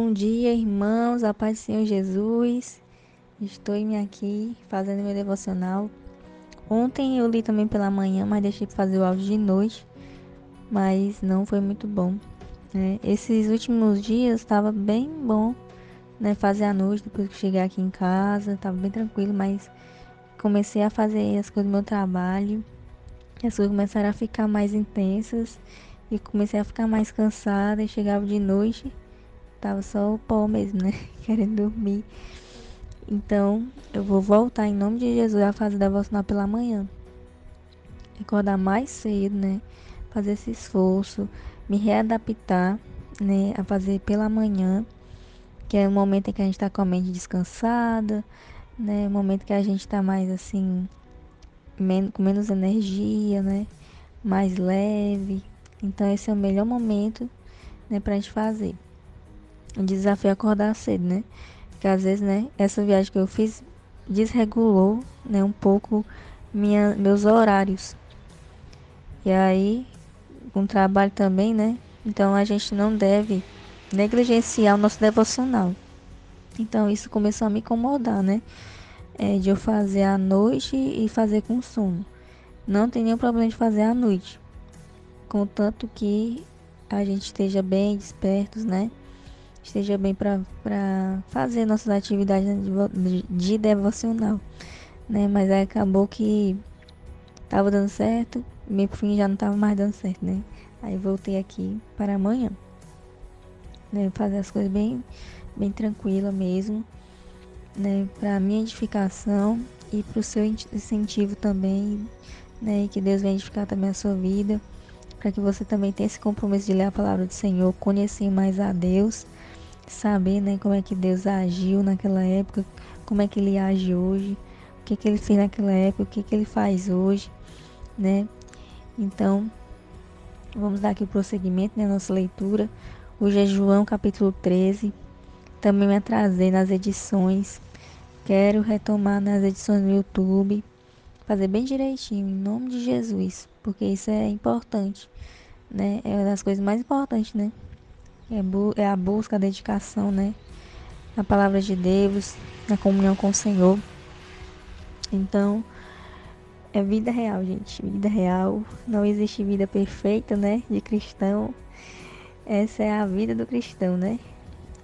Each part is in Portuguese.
Bom dia, irmãos, a paz do Senhor Jesus. Estou aqui fazendo meu devocional. Ontem eu li também pela manhã, mas deixei para fazer o áudio de noite, mas não foi muito bom, né? Esses últimos dias estava bem bom, né? Fazer à noite, depois que cheguei aqui em casa, estava bem tranquilo, mas comecei a fazer as coisas do meu trabalho, e as coisas começaram a ficar mais intensas e comecei a ficar mais cansada e chegava de noite. Tava só o pó mesmo, né? Querendo dormir. Então, eu vou voltar em nome de Jesus a fazer devocional pela manhã. Acordar mais cedo, né? Fazer esse esforço, me readaptar, né? A fazer pela manhã, que é o momento em que a gente tá com a mente descansada, né? O momento que a gente tá mais assim, com menos energia, né? Mais leve. Então, esse é o melhor momento, né? Pra gente fazer. O desafio é acordar cedo, né? Porque às vezes, né, essa viagem que eu fiz desregulou, né, um pouco meus horários. E aí, com o trabalho também, né? Então a gente não deve negligenciar o nosso devocional. Então isso começou a me incomodar, né? De eu fazer à noite e fazer com sono. Não tem nenhum problema de fazer à noite, contanto que a gente esteja bem despertos, né? Esteja bem para fazer nossas atividades de devocional, né? Mas aí acabou que tava dando certo, meu fim já não tava mais dando certo, né? Aí voltei aqui para amanhã, né? Fazer as coisas bem tranquila mesmo, né? Para minha edificação e para o seu incentivo também, né? E que Deus venha edificar também a sua vida, para que você também tenha esse compromisso de ler a palavra do Senhor, conhecer mais a Deus, saber, né, como é que Deus agiu naquela época, como é que Ele age hoje, o que que Ele fez naquela época, o que que Ele faz hoje, né? Então, vamos dar aqui o prosseguimento na nossa leitura. Hoje é João capítulo 13. Também me atrasei nas edições. Quero retomar nas edições no YouTube, fazer bem direitinho, em nome de Jesus, porque isso é importante, né? É uma das coisas mais importantes, né? É a busca, a dedicação, né? Na palavra de Deus, na comunhão com o Senhor. Então, é vida real, gente. Vida real. Não existe vida perfeita, né? De cristão. Essa é a vida do cristão, né?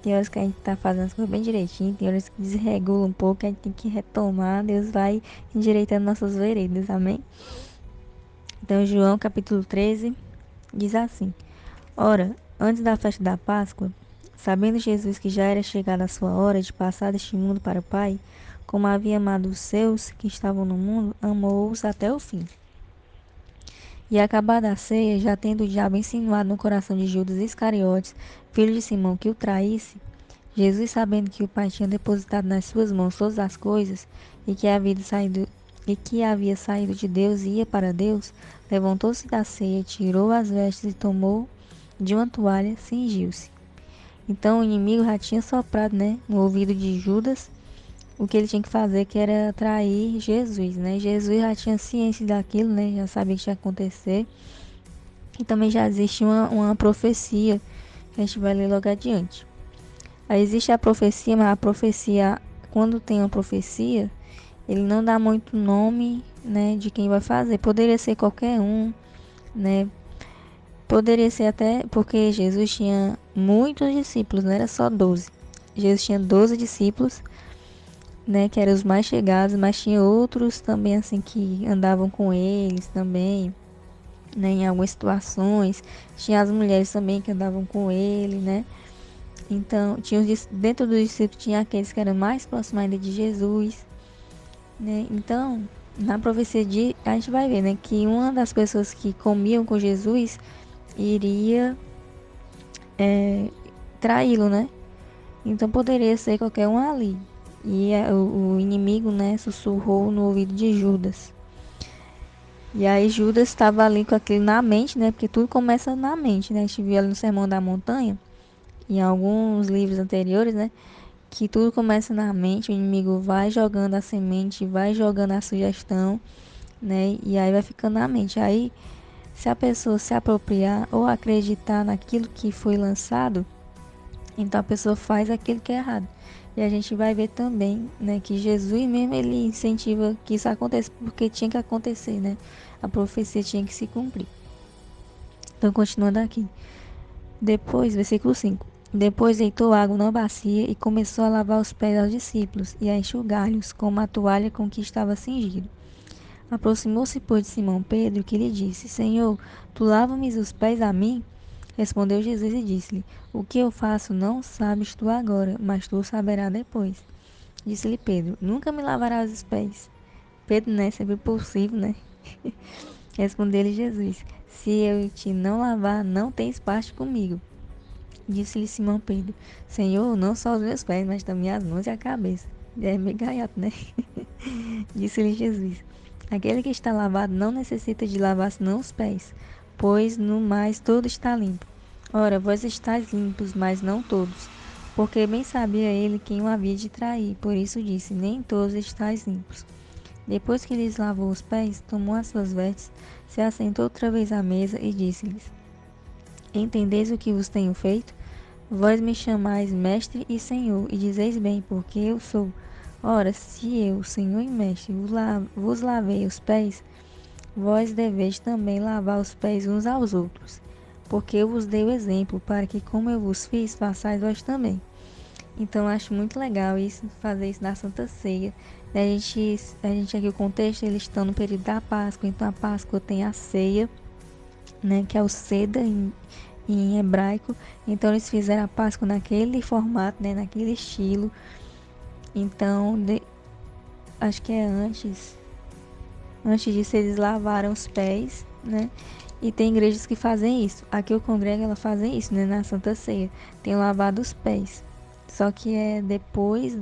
Tem horas que a gente tá fazendo as coisas bem direitinho, tem horas que desregula um pouco, a gente tem que retomar, Deus vai endireitando nossas veredas, amém? Então, João capítulo 13 diz assim: Ora, antes da festa da Páscoa, sabendo Jesus que já era chegada a sua hora de passar deste mundo para o Pai, como havia amado os seus que estavam no mundo, amou-os até o fim. E acabada a ceia, já tendo o diabo insinuado no coração de Judas Iscariotes, filho de Simão, que o traísse, Jesus, sabendo que o Pai tinha depositado nas suas mãos todas as coisas, e que havia saído de Deus e ia para Deus, levantou-se da ceia, tirou as vestes e tomou de uma toalha, cingiu-se. Então o inimigo já tinha soprado, né, no ouvido de Judas o que ele tinha que fazer, que era trair Jesus, né? Jesus já tinha ciência daquilo, né? Já sabia que ia acontecer. E também já existe uma profecia que a gente vai ler logo adiante. Aí existe a profecia, mas a profecia, quando tem uma profecia, ele não dá muito nome, né, de quem vai fazer. Poderia ser qualquer um, né? Poderia ser até porque Jesus tinha muitos discípulos, não era só 12. Jesus tinha 12 discípulos, né, que eram os mais chegados, mas tinha outros também assim que andavam com eles também, né, em algumas situações. Tinha as mulheres também que andavam com ele, né? Então, dentro do discípulos tinha aqueles que eram mais próximos ainda de Jesus, né? Então, na profecia a gente vai ver, né, que uma das pessoas que comiam com Jesus iria traí-lo, né? Então poderia ser qualquer um ali. E o inimigo, né, sussurrou no ouvido de Judas. E aí Judas estava ali com aquilo na mente, né? Porque tudo começa na mente, né? A gente viu ali no Sermão da Montanha, em alguns livros anteriores, né? Que tudo começa na mente, o inimigo vai jogando a semente, vai jogando a sugestão, né? E aí vai ficando na mente. Aí, se a pessoa se apropriar ou acreditar naquilo que foi lançado, Então a pessoa faz aquilo que é errado. E a gente vai ver também, né, que Jesus mesmo ele incentiva que isso aconteça porque tinha que acontecer, né? A profecia tinha que se cumprir. Então continuando aqui. Depois, versículo 5. Depois deitou água na bacia e começou a lavar os pés aos discípulos e a enxugar-lhes com uma toalha com que estava cingido. Aproximou-se, pois, de Simão Pedro, que lhe disse: Senhor, tu lava-me os pés a mim? Respondeu Jesus e disse-lhe: O que eu faço não sabes tu agora, mas tu saberás depois. Disse-lhe Pedro: Nunca me lavarás os pés. Pedro, né? Sempre impulsivo, né? Respondeu-lhe Jesus: Se eu te não lavar, não tens parte comigo. Disse-lhe Simão Pedro: Senhor, não só os meus pés, mas também as mãos e a cabeça. É meio gaiato, né? Disse-lhe Jesus: Aquele que está lavado não necessita de lavar senão os pés, pois no mais todo está limpo. Ora, vós estáis limpos, mas não todos. Porque bem sabia ele quem o havia de trair, por isso disse: Nem todos estáis limpos. Depois que lhes lavou os pés, tomou as suas vestes, se assentou outra vez à mesa e disse-lhes: Entendeis o que vos tenho feito? Vós me chamais mestre e senhor, e dizeis bem, porque eu sou. Ora, se eu, senhor e mestre, vos lavei os pés, vós deveis também lavar os pés uns aos outros. Porque eu vos dei o exemplo, para que como eu vos fiz, façais vós também. Então, eu acho muito legal isso, fazer isso na Santa Ceia. A gente aqui, o contexto, eles estão no período da Páscoa, então a Páscoa tem a ceia, né, que é o Seda em hebraico. Então eles fizeram a Páscoa naquele formato, né, naquele estilo. Então, acho que é antes disso eles lavaram os pés, né? E tem igrejas que fazem isso. Aqui eu congrego, ela fazem isso, né, na Santa Ceia. Tem lavado os pés. Só que é depois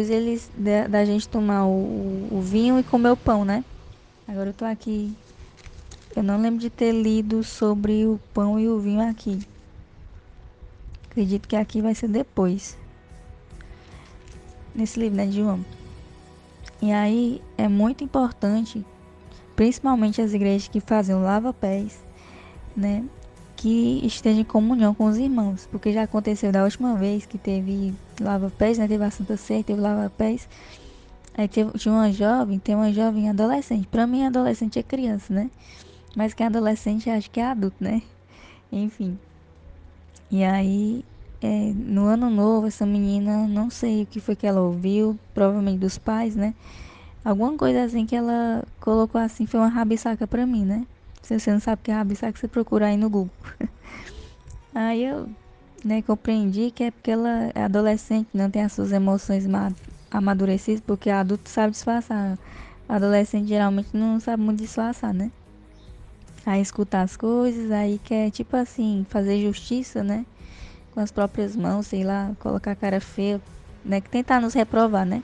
eles da gente tomar o vinho e comer o pão, né? Agora eu tô aqui. Eu não lembro de ter lido sobre o pão e o vinho aqui. Acredito que aqui vai ser depois. Nesse livro, né, de João. E aí é muito importante, principalmente as igrejas que fazem o lava-pés, né, que estejam em comunhão com os irmãos. Porque já aconteceu da última vez que teve lava-pés, né, teve a Santa Ceia, teve lava-pés. Aí tinha tem uma jovem adolescente. Pra mim, adolescente é criança, né? Mas quem é adolescente acho que é adulto, né? Enfim. E aí, no ano novo, essa menina, não sei o que foi que ela ouviu, provavelmente dos pais, né? Alguma coisa assim que ela colocou assim, foi uma rabisaca pra mim, né? Se você não sabe o que é rabisaca, você procura aí no Google. Aí eu, né, compreendi que é porque ela é adolescente, não tem as suas emoções amadurecidas, porque adulto sabe disfarçar. Adolescente geralmente não sabe muito disfarçar, né? Aí escutar as coisas, aí quer, tipo assim, fazer justiça, né? Com as próprias mãos, sei lá, colocar a cara feia, né? Que tentar nos reprovar, né?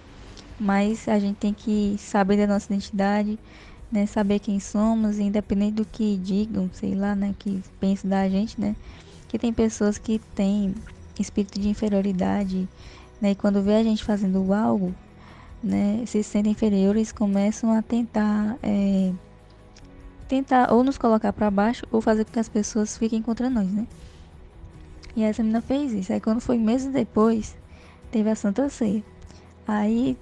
Mas a gente tem que saber da nossa identidade, né? Saber quem somos, independente do que digam, sei lá, né? Que pensem da gente, né? Que tem pessoas que têm espírito de inferioridade, né? E quando vê a gente fazendo algo, né? Se sentem inferiores, começam a tentar ou nos colocar para baixo ou fazer com que as pessoas fiquem contra nós, né? E essa menina fez isso. Aí quando foi meses depois, teve a Santa Ceia. Aí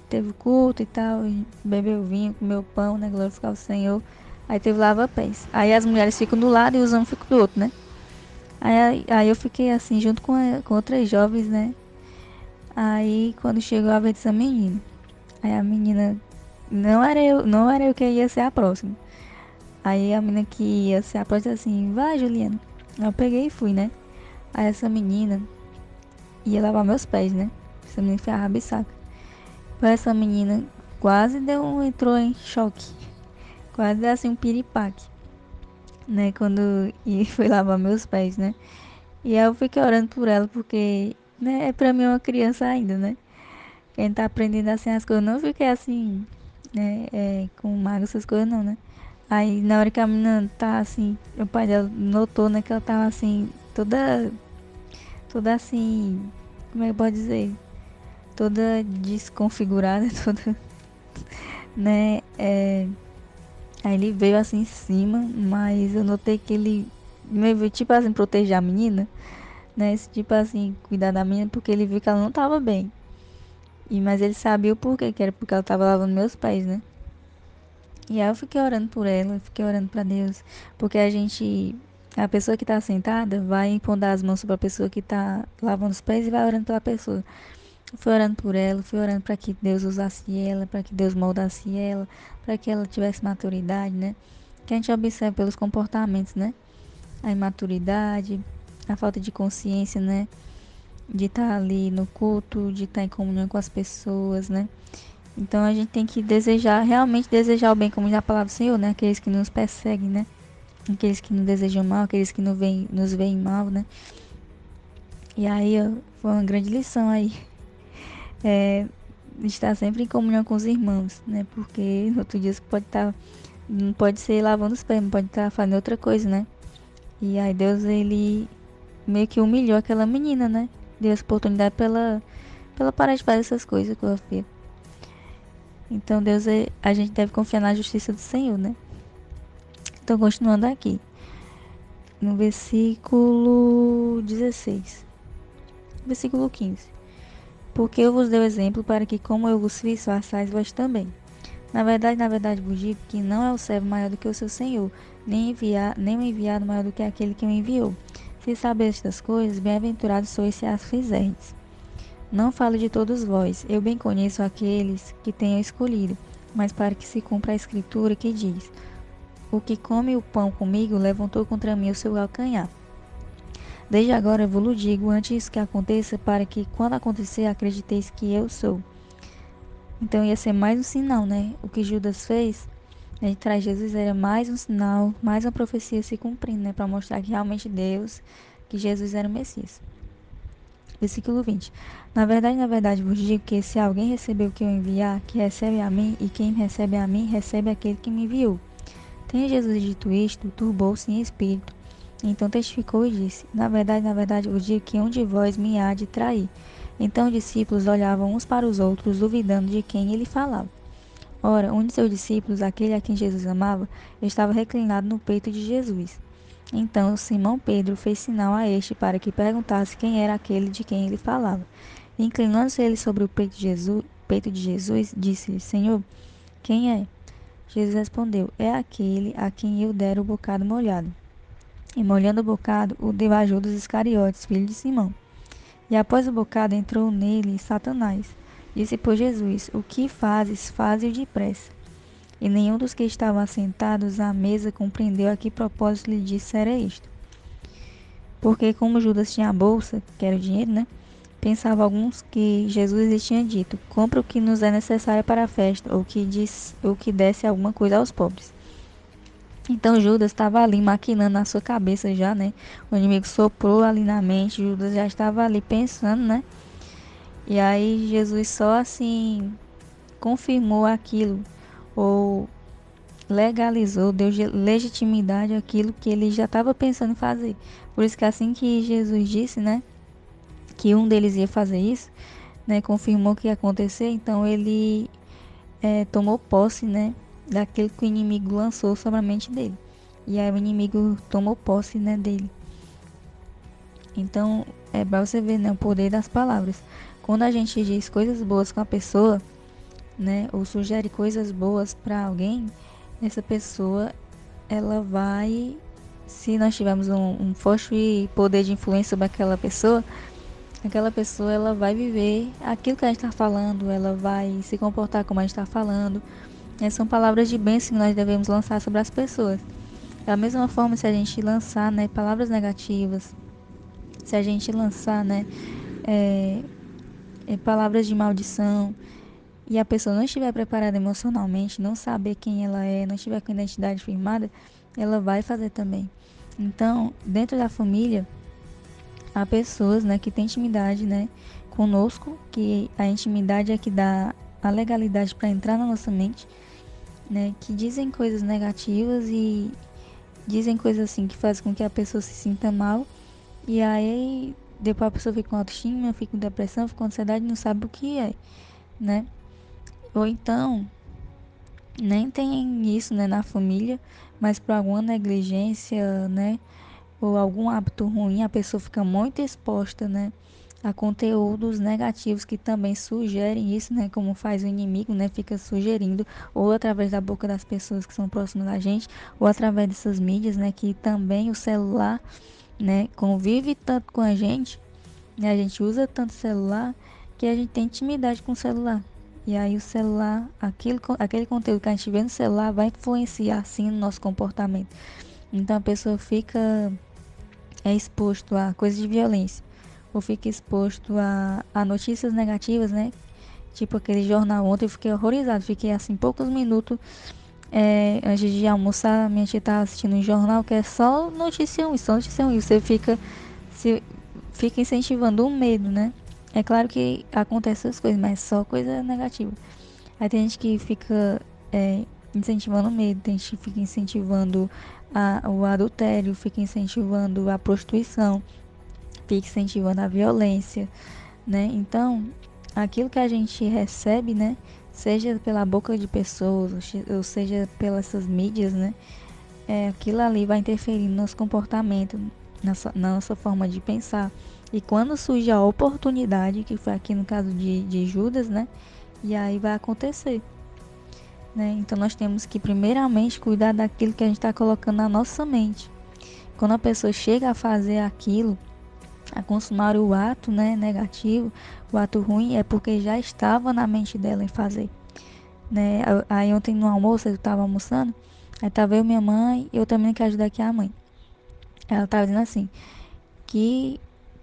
teve o culto e tal, e bebeu vinho, comeu pão, né? Glorificar o Senhor. Aí teve lava-pés. Aí as mulheres ficam do lado e os homens ficam do outro, né? Aí eu fiquei assim, junto com outras jovens, né? Aí quando chegou a vez dessa menina, aí a menina, não era eu que ia ser a próxima. Aí a menina que ia ser a próxima disse assim, vai Juliana. Eu peguei e fui, né? Aí essa menina ia lavar meus pés, né? Essa menina foi a rabisaca. Essa menina entrou em choque. Quase deu assim um piripaque, né? Quando foi lavar meus pés, né? E aí eu fiquei orando por ela, porque, né, pra mim é uma criança ainda, né? Quem tá aprendendo assim as coisas, não fiquei assim, né, com mago, essas coisas não, né? Aí na hora que a menina tá assim, o pai dela notou, né, que ela tava assim, toda assim, como é que pode dizer? Toda desconfigurada, toda, né? Aí ele veio assim em cima, mas eu notei que ele meio tipo assim, proteger a menina, né? Tipo assim, cuidar da menina porque ele viu que ela não tava bem. Mas ele sabia o porquê, que era porque ela tava lavando meus pés, né? E aí eu fiquei orando por ela, fiquei orando pra Deus, porque a pessoa que tá sentada vai impondo as mãos sobre a pessoa que tá lavando os pés e vai orando pela pessoa. Fui orando por ela, fui orando para que Deus usasse ela, para que Deus moldasse ela, para que ela tivesse maturidade, né? Que a gente observa pelos comportamentos, né? A imaturidade, a falta de consciência, né? De estar ali no culto, de estar em comunhão com as pessoas, né? Então a gente tem que desejar, realmente desejar o bem, como diz a palavra do Senhor, né? Aqueles que nos perseguem, né? Aqueles que nos desejam mal, aqueles que nos veem mal, né? E aí foi uma grande lição aí. É, estar sempre em comunhão com os irmãos, né? Porque no outro dia você pode estar, não pode ser lavando os pés, não pode estar fazendo outra coisa, né? E aí Deus, ele meio que humilhou aquela menina, né? Deu essa oportunidade pra ela parar de fazer essas coisas com a filha. Então Deus, a gente deve confiar na justiça do Senhor, né? Então continuando aqui, no versículo 16, versículo 15. Porque eu vos dei o exemplo para que como eu vos fiz, façais vós também. Na verdade vos digo que não é o servo maior do que o seu senhor, nem o enviado maior do que aquele que o enviou. Se sabeis estas coisas, bem-aventurados sois se as fizerdes. Não falo de todos vós, eu bem conheço aqueles que tenho escolhido, mas para que se cumpra a escritura que diz: o que come o pão comigo levantou contra mim o seu calcanhar. Desde agora eu vos digo antes que aconteça, para que quando acontecer acrediteis que eu sou. Então ia ser mais um sinal, né? O que Judas fez, né, de trás de Jesus era mais um sinal, mais uma profecia se cumprindo, né? Para mostrar que realmente Deus, que Jesus era o Messias. Versículo 20. Na verdade vos digo que se alguém recebeu o que eu enviar, que recebe a mim, e quem recebe a mim, recebe aquele que me enviou. Tendo Jesus dito isto, turbou-se em espírito. Então testificou e disse: na verdade vos digo que um de vós me há de trair. Então os discípulos olhavam uns para os outros, duvidando de quem ele falava. Ora, um de seus discípulos, aquele a quem Jesus amava, estava reclinado no peito de Jesus. Então Simão Pedro fez sinal a este para que perguntasse quem era aquele de quem ele falava. Inclinando-se ele sobre o peito de Jesus, disse-lhe: Senhor, quem é? Jesus respondeu: é aquele a quem eu der o bocado molhado. E molhando o bocado, o deu a Judas Iscariotes, filho de Simão. E após o bocado entrou nele Satanás. Disse por Jesus: o que fazes, faze-o depressa. E nenhum dos que estavam assentados à mesa compreendeu a que propósito lhe dissera isto. Porque como Judas tinha a bolsa, que era o dinheiro, né? Pensava alguns que Jesus lhe tinha dito: compra o que nos é necessário para a festa, ou que desse alguma coisa aos pobres. Então Judas estava ali maquinando na sua cabeça já, né? O inimigo soprou ali na mente, Judas já estava ali pensando, né? E aí Jesus só assim confirmou aquilo, ou legalizou, deu legitimidade àquilo que ele já estava pensando em fazer. Por isso que assim que Jesus disse, né, que um deles ia fazer isso, né, confirmou que ia acontecer, então ele tomou posse, né, daquilo que o inimigo lançou sobre a mente dele. E aí o inimigo tomou posse, né, dele. Então, é para você ver, né, o poder das palavras. Quando a gente diz coisas boas com a pessoa, né, ou sugere coisas boas para alguém, essa pessoa, ela vai, se nós tivermos um forte poder de influência sobre aquela pessoa, ela vai viver aquilo que a gente está falando, ela vai se comportar como a gente está falando. São palavras de bênção que nós devemos lançar sobre as pessoas. Da mesma forma, se a gente lançar, né, palavras negativas, se a gente lançar, né, é, palavras de maldição, e a pessoa não estiver preparada emocionalmente, não saber quem ela é, não estiver com a identidade firmada, ela vai fazer também. Então, dentro da família, há pessoas, né, que têm intimidade, né, conosco, que a intimidade é que dá a legalidade para entrar na nossa mente, né, que dizem coisas negativas e dizem coisas assim que fazem com que a pessoa se sinta mal, e aí depois a pessoa fica com autoestima, fica com depressão, fica com ansiedade e não sabe o que é, né? Ou então nem tem isso, né, na família, mas por alguma negligência, né, ou algum hábito ruim, a pessoa fica muito exposta, né, a conteúdos negativos que também sugerem isso, né, como faz o inimigo, né, fica sugerindo, ou através da boca das pessoas que são próximas da gente, ou através dessas mídias, né, que também o celular, né, convive tanto com a gente, né, a gente usa tanto o celular que a gente tem intimidade com o celular. E aí o celular, aquele conteúdo que a gente vê no celular vai influenciar assim no nosso comportamento. Então a pessoa fica exposto a coisas de violência, ou fica exposto a notícias negativas, né? Tipo aquele jornal ontem, eu fiquei horrorizado, fiquei assim poucos minutos antes de almoçar, minha tia tava assistindo um jornal que é só notícia ruim, você se, fica incentivando o medo, né? É claro que acontecem essas coisas, mas só coisa negativa. Aí tem gente que fica incentivando o medo, tem gente que fica incentivando o adultério, fica incentivando a prostituição, fica incentivando a violência, né? Então, aquilo que a gente recebe, né? Seja pela boca de pessoas, ou seja pelas essas mídias, né? Aquilo ali vai interferir no nosso comportamento, na nossa forma de pensar. E quando surge a oportunidade, que foi aqui no caso de Judas, né? E aí vai acontecer, né? Então nós temos que primeiramente cuidar daquilo que a gente está colocando na nossa mente. Quando a pessoa chega a fazer aquilo, a consumar o ato, né, negativo, o ato ruim, é porque já estava na mente dela em fazer, né? Aí ontem no almoço, eu estava almoçando, aí tava eu, minha mãe, eu também que ajudar aqui a mãe. Ela tava dizendo assim, que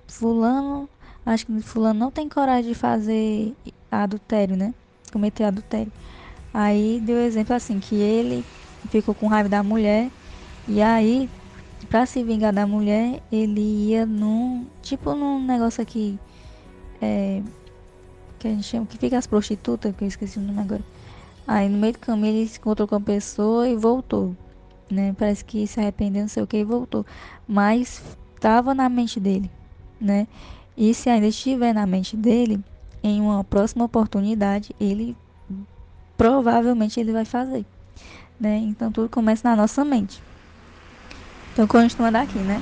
fulano, acho que fulano não tem coragem de fazer adultério, né? Cometer adultério. Aí deu exemplo assim, que ele ficou com raiva da mulher, e aí, pra se vingar da mulher, ele ia num negócio aqui, é, que a gente chama, que fica as prostitutas, que eu esqueci o nome agora. Aí no meio do caminho ele se encontrou com a pessoa e voltou, né? Parece que se arrependeu, não sei o que, e voltou. Mas estava na mente dele, né? E se ainda estiver na mente dele, em uma próxima oportunidade, ele provavelmente ele vai fazer, né? Então tudo começa na nossa mente. Então continuando aqui, né?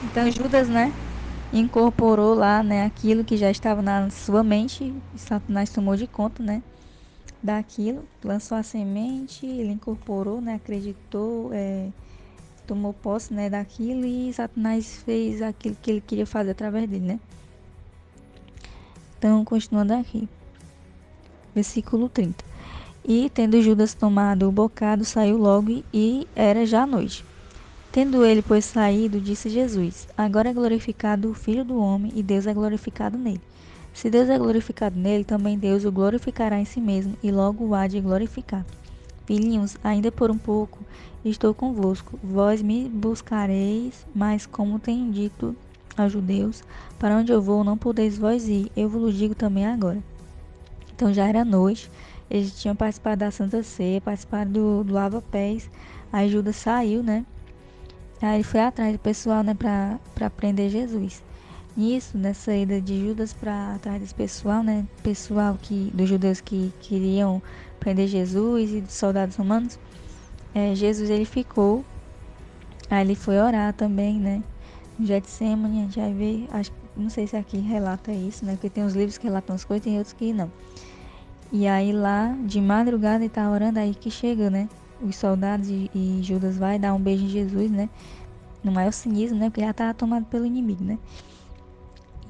Então Judas, né, incorporou lá, né, aquilo que já estava na sua mente, e Satanás tomou de conta, né, daquilo, lançou a semente, ele incorporou, né, acreditou, tomou posse, né, daquilo e Satanás fez aquilo que ele queria fazer através dele, né? Então, continuando aqui, versículo 30. E tendo Judas tomado o bocado, saiu logo e era já noite. Tendo ele, pois, saído, disse Jesus: Agora é glorificado o Filho do Homem e Deus é glorificado nele. Se Deus é glorificado nele, também Deus o glorificará em si mesmo e logo o há de glorificar. Filhinhos, ainda por um pouco estou convosco. Vós me buscareis, mas como tenho dito aos judeus, para onde eu vou não podeis vós ir, eu vos digo também agora. Então já era noite, eles tinham participado da Santa Ceia, participado do lava-pés. Aí Judas saiu, né? Aí ele foi atrás do pessoal, né, pra prender Jesus. Nisso, nessa ida de Judas para atrás desse pessoal, né, dos judeus que queriam prender Jesus e dos soldados romanos, Jesus ele ficou, aí ele foi orar também, né, no Getsemane, a gente vai ver, não sei se aqui relata isso, né, porque tem uns livros que relatam as coisas e tem outros que não. E aí lá, de madrugada, ele tá orando, aí que chega, né, os soldados e Judas vai dar um beijo em Jesus, né, no maior cinismo, né, porque já tava tomado pelo inimigo, né.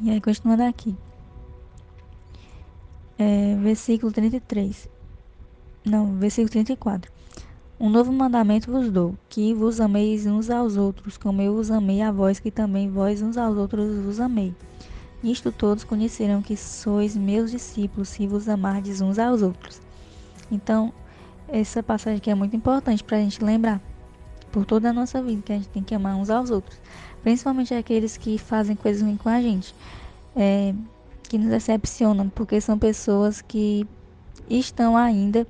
E aí, continuando aqui, versículo 33. Não, versículo 34. Um novo mandamento vos dou, que vos ameis uns aos outros, como eu vos amei a vós, que também vós uns aos outros vos amei. Nisto todos conhecerão que sois meus discípulos, se vos amardes uns aos outros. Então, essa passagem aqui é muito importante para a gente lembrar, por toda a nossa vida, que a gente tem que amar uns aos outros. Principalmente aqueles que fazem coisas ruins com a gente, que nos decepcionam, porque são pessoas que estão ainda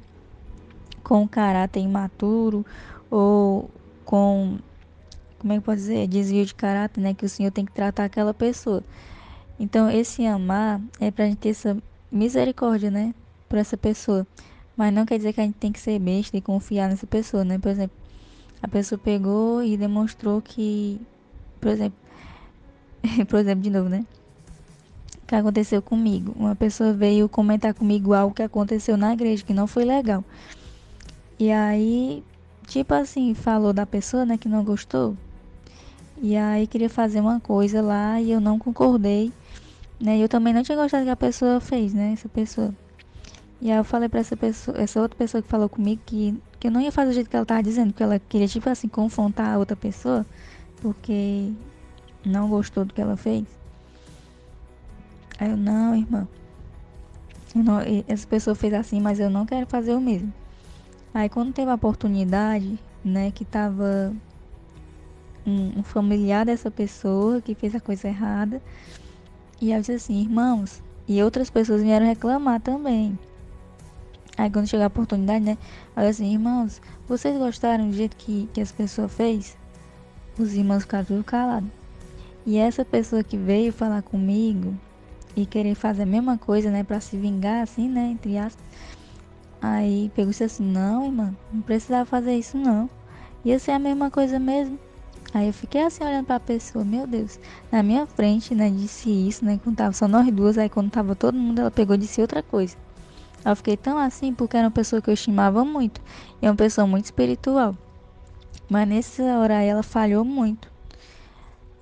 com caráter imaturo ou com, como é que pode dizer, desvio de caráter, né, que o Senhor tem que tratar aquela pessoa. Então, esse amar é pra gente ter essa misericórdia, né, por essa pessoa. Mas não quer dizer que a gente tem que ser besta e confiar nessa pessoa, né? Por exemplo, a pessoa pegou e demonstrou que Por exemplo, por exemplo, de novo, né? O que aconteceu comigo? Uma pessoa veio comentar comigo algo que aconteceu na igreja, que não foi legal. E aí, tipo assim, falou da pessoa, né, que não gostou. E aí queria fazer uma coisa lá e eu não concordei, né? E eu também não tinha gostado do que a pessoa fez, né? Essa pessoa. E aí eu falei pra essa pessoa, essa outra pessoa que falou comigo que eu não ia fazer do jeito que ela tava dizendo, que ela queria, tipo assim, confrontar a outra pessoa, porque não gostou do que ela fez. Aí eu, não, irmã, eu não, essa pessoa fez assim, mas eu não quero fazer o mesmo. Aí quando teve a oportunidade, né, que tava um familiar dessa pessoa que fez a coisa errada, e eu disse assim, irmãos, e outras pessoas vieram reclamar também. Aí quando chegou a oportunidade, né, eu disse assim, irmãos, vocês gostaram do jeito que essa pessoa fez? Os irmãos ficaram tudo calados. E essa pessoa que veio falar comigo e querer fazer a mesma coisa, né, pra se vingar, assim, né, entre aspas. Aí pegou e disse assim, não, irmã, não precisava fazer isso não. Ia ser a mesma coisa mesmo. Aí eu fiquei assim olhando pra pessoa, meu Deus, na minha frente, né, disse isso, né, quando tava só nós duas, aí quando tava todo mundo, ela pegou e disse outra coisa. Aí eu fiquei tão assim porque era uma pessoa que eu estimava muito, e é uma pessoa muito espiritual. Mas nessa hora aí ela falhou muito.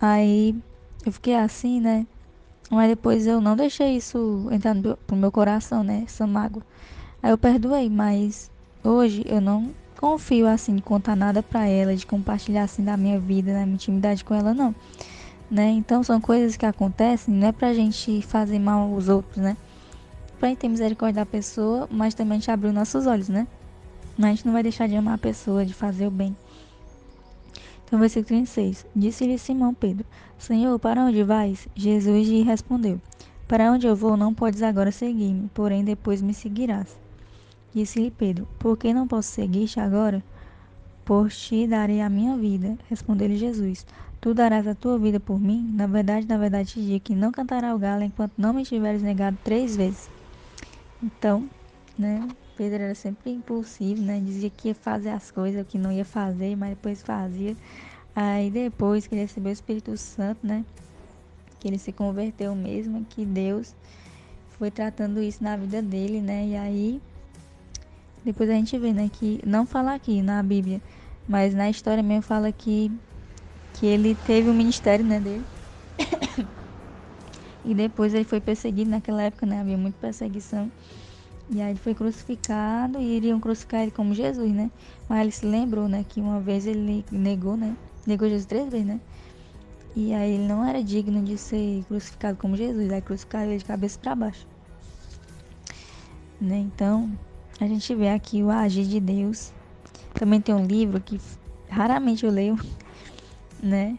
Aí eu fiquei assim, né, mas depois eu não deixei isso entrar pro meu coração, né, essa mágoa. Aí eu perdoei, mas hoje eu não confio assim de contar nada pra ela, de compartilhar assim da minha vida, da minha intimidade com ela, não. Né? Então são coisas que acontecem, não é pra gente fazer mal aos outros, né? Pra gente ter misericórdia da pessoa, mas também a gente abrir os nossos olhos, né? Mas a gente não vai deixar de amar a pessoa, de fazer o bem. Então, versículo 36. Disse-lhe Simão Pedro: Senhor, para onde vais? Jesus lhe respondeu: Para onde eu vou, não podes agora seguir-me, porém depois me seguirás. Disse-lhe Pedro: Por que não posso seguir-te agora? Por ti darei a minha vida. Respondeu-lhe Jesus: Tu darás a tua vida por mim? Na verdade te digo que não cantará o galo enquanto não me tiveres negado 3 vezes. Então, né, Pedro era sempre impulsivo, né? Dizia que ia fazer as coisas, que não ia fazer, mas depois fazia. Aí depois que ele recebeu o Espírito Santo, né? Que ele se converteu mesmo, que Deus foi tratando isso na vida dele, né? E aí depois a gente vê, né, que não fala aqui na Bíblia, mas na história mesmo fala que ele teve o ministério, né, dele. E depois ele foi perseguido naquela época, né, havia muita perseguição. E aí ele foi crucificado e iriam crucificar ele como Jesus, né? Mas ele se lembrou, né, que uma vez ele negou, né? Negou Jesus 3 vezes, né? E aí ele não era digno de ser crucificado como Jesus, aí crucificaram ele de cabeça para baixo, né? Então, a gente vê aqui o agir de Deus. Também tem um livro que raramente eu leio, né?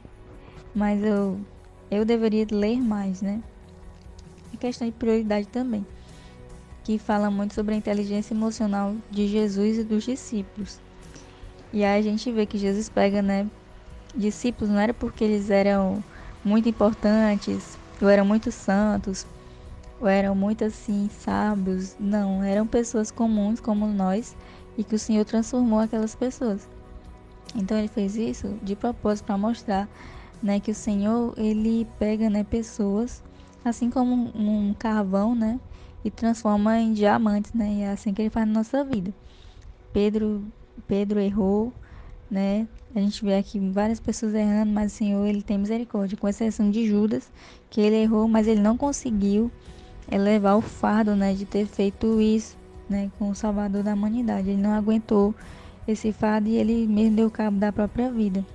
Mas eu deveria ler mais, né? É questão de prioridade também, que fala muito sobre a inteligência emocional de Jesus e dos discípulos. E aí a gente vê que Jesus pega, né, discípulos não era porque eles eram muito importantes, ou eram muito santos, ou eram muito assim sábios, não, eram pessoas comuns como nós e que o Senhor transformou aquelas pessoas. Então ele fez isso de propósito para mostrar, né, que o Senhor ele pega, né, pessoas assim como um carvão, né, e transforma em diamantes, né? E é assim que ele faz na nossa vida. Pedro, Pedro errou, né? A gente vê aqui várias pessoas errando, mas o Senhor ele tem misericórdia, com exceção de Judas, que ele errou, mas ele não conseguiu levar o fardo, né, de ter feito isso, né, com o Salvador da humanidade. Ele não aguentou esse fardo e ele mesmo deu cabo da própria vida,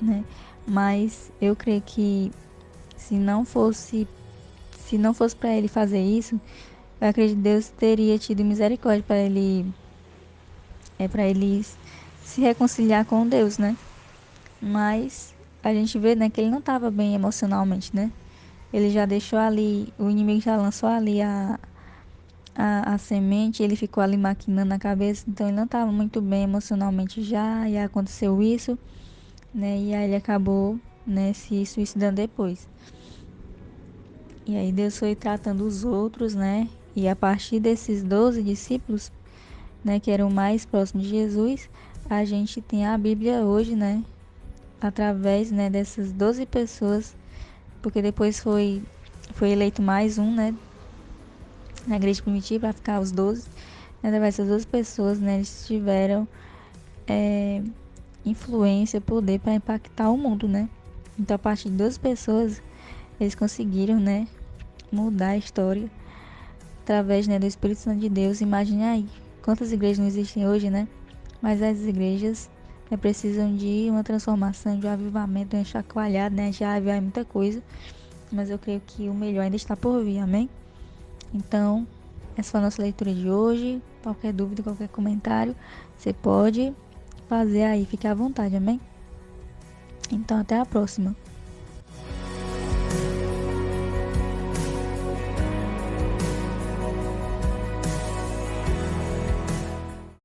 né? Mas eu creio que se não fosse se não fosse para ele fazer isso, eu acredito que Deus teria tido misericórdia para ele se reconciliar com Deus, né? Mas a gente vê, né, que ele não estava bem emocionalmente, né? Ele já deixou ali, o inimigo já lançou ali a semente, ele ficou ali maquinando na cabeça, então ele não estava muito bem emocionalmente já, e aconteceu isso, né? E aí ele acabou, né, se suicidando depois. E aí Deus foi tratando os outros, né? E a partir desses 12 discípulos, né, que eram mais próximos de Jesus, a gente tem a Bíblia hoje, né? através, né, dessas 12 pessoas, porque depois foi eleito mais um, né, na igreja primitiva para ficar os 12. Através dessas 12 pessoas, né, eles tiveram influência, poder para impactar o mundo, né? Então, a partir de 12 pessoas, eles conseguiram, né, mudar a história através, né, do Espírito Santo de Deus. Imagine aí quantas igrejas não existem hoje, né? Mas as igrejas precisam de uma transformação, de um avivamento, de uma chacoalhada, né? Já havia muita coisa, mas eu creio que o melhor ainda está por vir, amém? Então, essa foi a nossa leitura de hoje. Qualquer dúvida, qualquer comentário, você pode fazer aí, fique à vontade, amém? Então, até a próxima.